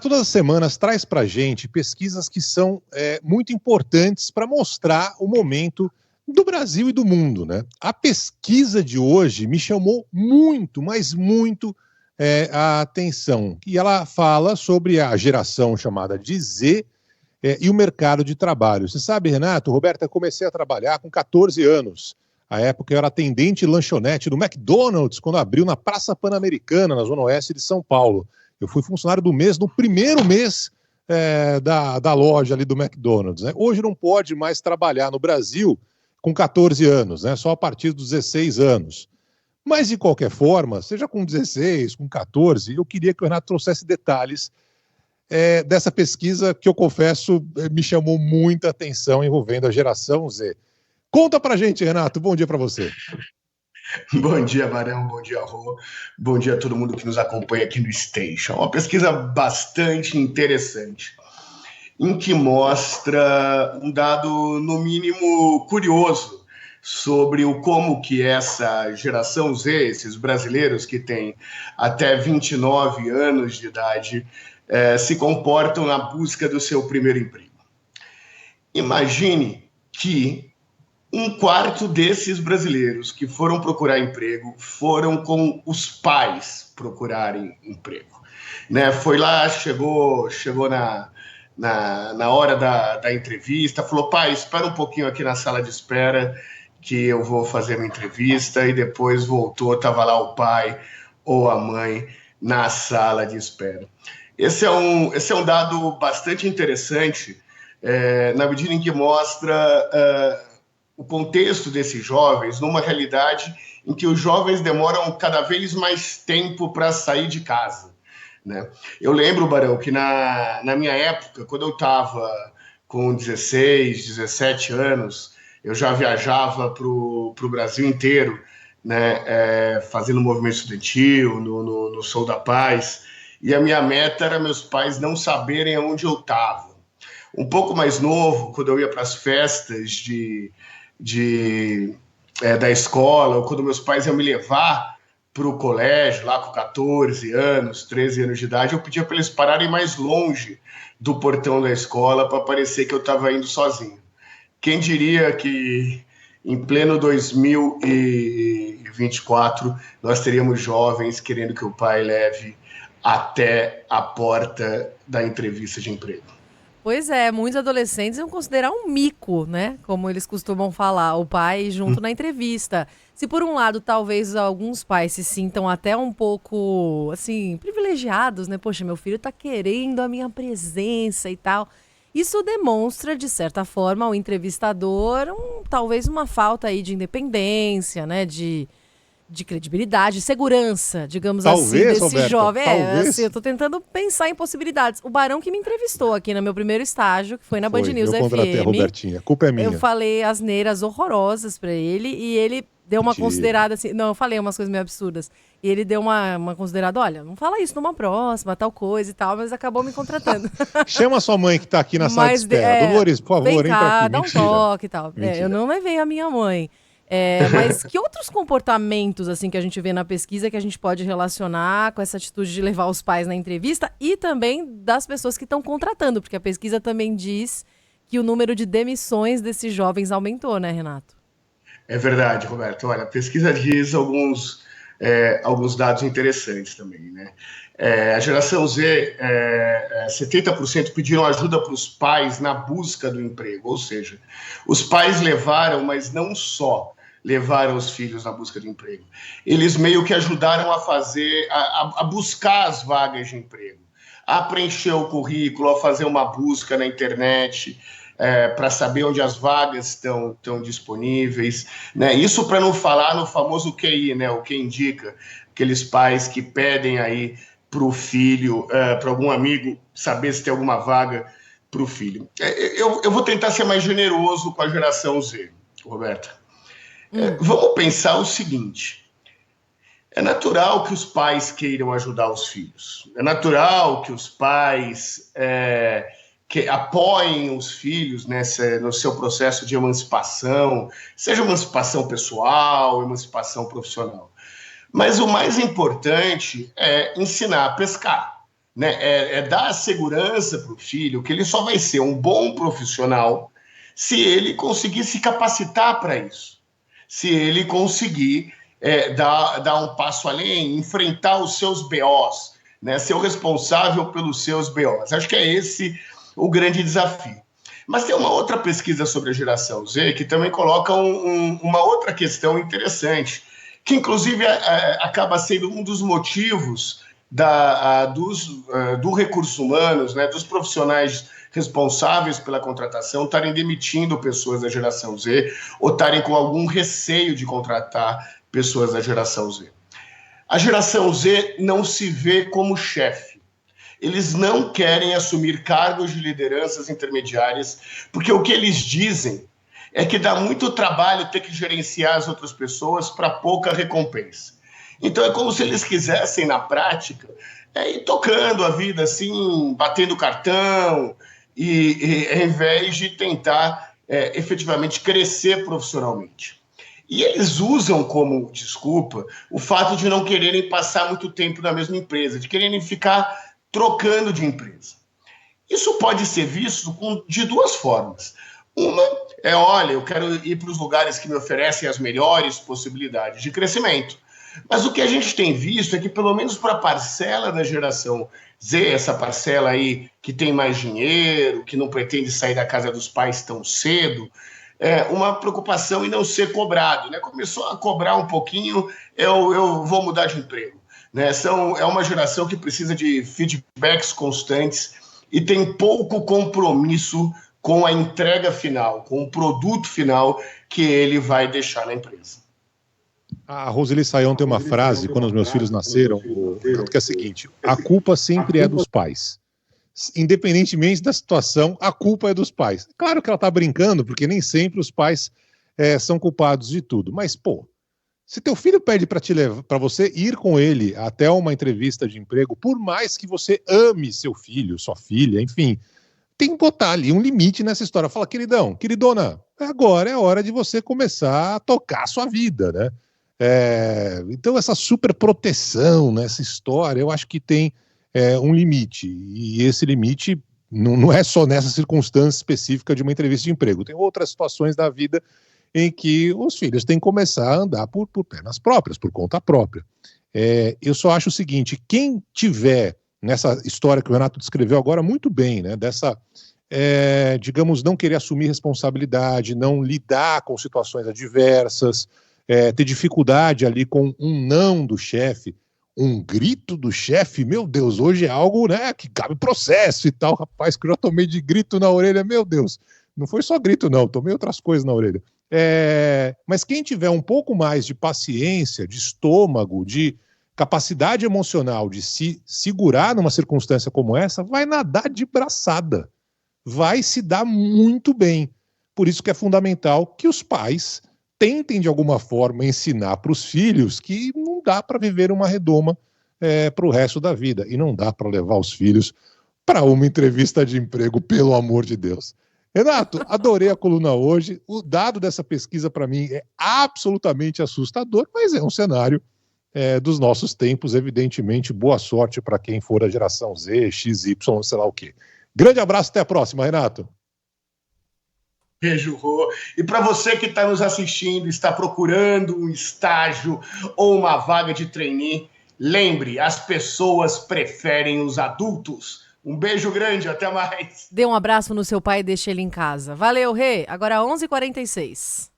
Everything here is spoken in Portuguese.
Todas as semanas traz para a gente pesquisas que são muito importantes para mostrar o momento do Brasil e do mundo, né? A pesquisa de hoje me chamou muito, mas muito a atenção. E ela fala sobre a geração chamada de Z e o mercado de trabalho. Você sabe, Renato, Roberta, eu comecei a trabalhar com 14 anos. À época eu era atendente de lanchonete do McDonald's, quando abriu na Praça Pan-Americana, na Zona Oeste de São Paulo. Eu fui funcionário do mês, no primeiro mês da loja ali do McDonald's. Né? Hoje não pode mais trabalhar no Brasil com 14 anos, né? Só a partir dos 16 anos. Mas, de qualquer forma, seja com 16, com 14, eu queria que o Renato trouxesse detalhes dessa pesquisa que eu confesso me chamou muita atenção envolvendo a geração Z. Conta pra gente, Renato. Bom dia para você. Bom dia, Varão. Bom dia, Rô. Bom dia a todo mundo que nos acompanha aqui no Station. Uma pesquisa bastante interessante, em que mostra um dado, no mínimo, curioso sobre como que essa geração Z, esses brasileiros que têm até 29 anos de idade, se comportam na busca do seu primeiro emprego. Imagine que um quarto desses brasileiros que foram procurar emprego foram com os pais procurarem emprego. Né? Foi lá, chegou na hora da entrevista, falou: pai, espera um pouquinho aqui na sala de espera que eu vou fazer minha entrevista, e depois voltou, estava lá o pai ou a mãe na sala de espera. Esse é um dado bastante interessante, na medida em que mostra o contexto desses jovens numa realidade em que os jovens demoram cada vez mais tempo para sair de casa. Né? Eu lembro, Barão, que na minha época, quando eu estava com 16, 17 anos, eu já viajava para o Brasil inteiro, né? Fazendo movimento estudantil, no Sou da Paz, e a minha meta era meus pais não saberem onde eu estava. Um pouco mais novo, quando eu ia para as festas da escola, ou quando meus pais iam me levar para o colégio, lá com 14 anos, 13 anos de idade, eu pedia para eles pararem mais longe do portão da escola para parecer que eu estava indo sozinho. Quem diria que em pleno 2024 nós teríamos jovens querendo que o pai leve até a porta da entrevista de emprego. Pois é, muitos adolescentes vão considerar um mico, né? Como eles costumam falar, o pai junto na entrevista. Se por um lado, talvez alguns pais se sintam até um pouco, assim, privilegiados, né? Poxa, meu filho tá querendo a minha presença e tal. Isso demonstra, de certa forma, ao entrevistador, talvez uma falta aí de independência, né? De credibilidade, segurança, digamos Talvez, assim, desse Roberta, jovem. talvez. Assim, eu tô tentando pensar em possibilidades. O Barão que me entrevistou aqui no meu primeiro estágio, que foi na Band News Eu contratei a FM. Robertinha, a culpa é minha. Eu falei asneiras horrorosas pra ele e ele deu uma considerada assim. Não, eu falei umas coisas meio absurdas. E ele deu uma considerada: olha, não fala isso numa próxima, tal coisa e tal, mas acabou me contratando. Chama sua mãe que tá aqui na sala de espera. Dolores, por favor, vem entra cá, aqui. dá Mentira. um toque e tal. Eu não levei a minha mãe. Mas que outros comportamentos assim que a gente vê na pesquisa que a gente pode relacionar com essa atitude de levar os pais na entrevista e também das pessoas que estão contratando? Porque a pesquisa também diz que o número de demissões desses jovens aumentou, né, Renato? É verdade, Roberto. Olha, a pesquisa diz alguns dados interessantes também, né? A geração Z, 70% pediram ajuda para os pais na busca do emprego, ou seja, os pais levaram, mas não só levaram os filhos na busca do emprego. Eles meio que ajudaram a fazer, a buscar as vagas de emprego, a preencher o currículo, a fazer uma busca na internet, para saber onde as vagas estão disponíveis, né? Isso para não falar no famoso QI, né? O que indica, aqueles pais que pedem aí para o filho, para algum amigo, saber se tem alguma vaga para o filho. Eu vou tentar ser mais generoso com a geração Z, Roberta. Vamos pensar o seguinte: é natural que os pais queiram ajudar os filhos, é natural que os pais que apoiem os filhos no seu processo de emancipação, seja emancipação pessoal, emancipação profissional. Mas o mais importante é ensinar a pescar, né? É dar segurança para o filho que ele só vai ser um bom profissional se ele conseguir se capacitar para isso, se ele conseguir dar um passo além, enfrentar os seus BOs, né? Ser o responsável pelos seus BOs. Acho que é esse o grande desafio. Mas tem uma outra pesquisa sobre a geração Z que também coloca uma outra questão interessante, que inclusive acaba sendo um dos motivos do recursos humanos, né, dos profissionais responsáveis pela contratação estarem demitindo pessoas da geração Z ou estarem com algum receio de contratar pessoas da geração Z. A geração Z não se vê como chefe. Eles não querem assumir cargos de lideranças intermediárias, porque o que eles dizem é que dá muito trabalho ter que gerenciar as outras pessoas para pouca recompensa. Então é como se eles quisessem, na prática, ir tocando a vida assim, batendo cartão, e ao invés de tentar efetivamente crescer profissionalmente. E eles usam como desculpa o fato de não quererem passar muito tempo na mesma empresa, de quererem ficar trocando de empresa. Isso pode ser visto de duas formas. Uma é, olha, eu quero ir para os lugares que me oferecem as melhores possibilidades de crescimento. Mas o que a gente tem visto é que, pelo menos para a parcela da geração Z, essa parcela aí que tem mais dinheiro, que não pretende sair da casa dos pais tão cedo, uma preocupação em não ser cobrado, né? Começou a cobrar um pouquinho, eu vou mudar de emprego, né? É uma geração que precisa de feedbacks constantes e tem pouco compromisso com a entrega final, com o produto final que ele vai deixar na empresa. A Roseli Saião tem uma frase, quando os meus filhos nasceram, que é a seguinte: a culpa sempre é dos pais. Independentemente da situação, a culpa é dos pais. Claro que ela está brincando, porque nem sempre os pais são culpados de tudo. Mas, pô, se teu filho pede para você ir com ele até uma entrevista de emprego, por mais que você ame seu filho, sua filha, enfim, tem que botar ali um limite nessa história. Fala, queridão, queridona, agora é hora de você começar a tocar a sua vida, né? Então essa super proteção nessa história, eu acho que tem um limite, e esse limite não é só nessa circunstância específica de uma entrevista de emprego, tem outras situações da vida em que os filhos têm que começar a andar por pernas próprias, por conta própria. Eu só acho o seguinte: quem tiver nessa história que o Renato descreveu agora muito bem, né, dessa, digamos, não querer assumir responsabilidade, não lidar com situações adversas, ter dificuldade ali com um não do chefe, um grito do chefe, meu Deus, hoje é algo, né, que cabe processo e tal, rapaz, que eu já tomei de grito na orelha, meu Deus, não foi só grito não, tomei outras coisas na orelha. Mas quem tiver um pouco mais de paciência, de estômago, de capacidade emocional de se segurar numa circunstância como essa, vai nadar de braçada, vai se dar muito bem. Por isso que é fundamental que os pais tentem de alguma forma ensinar para os filhos que não dá para viver uma redoma para o resto da vida, e não dá para levar os filhos para uma entrevista de emprego, pelo amor de Deus. Renato, adorei a coluna hoje, o dado dessa pesquisa para mim é absolutamente assustador, mas é um cenário dos nossos tempos, evidentemente. Boa sorte para quem for da geração Z, XY, sei lá o quê. Grande abraço, até a próxima, Renato. Beijo, Rô. E para você que está nos assistindo, está procurando um estágio ou uma vaga de trainee, lembre, as pessoas preferem os adultos. Um beijo grande, até mais. Dê um abraço no seu pai e deixe ele em casa. Valeu, Rê. Agora 11h46.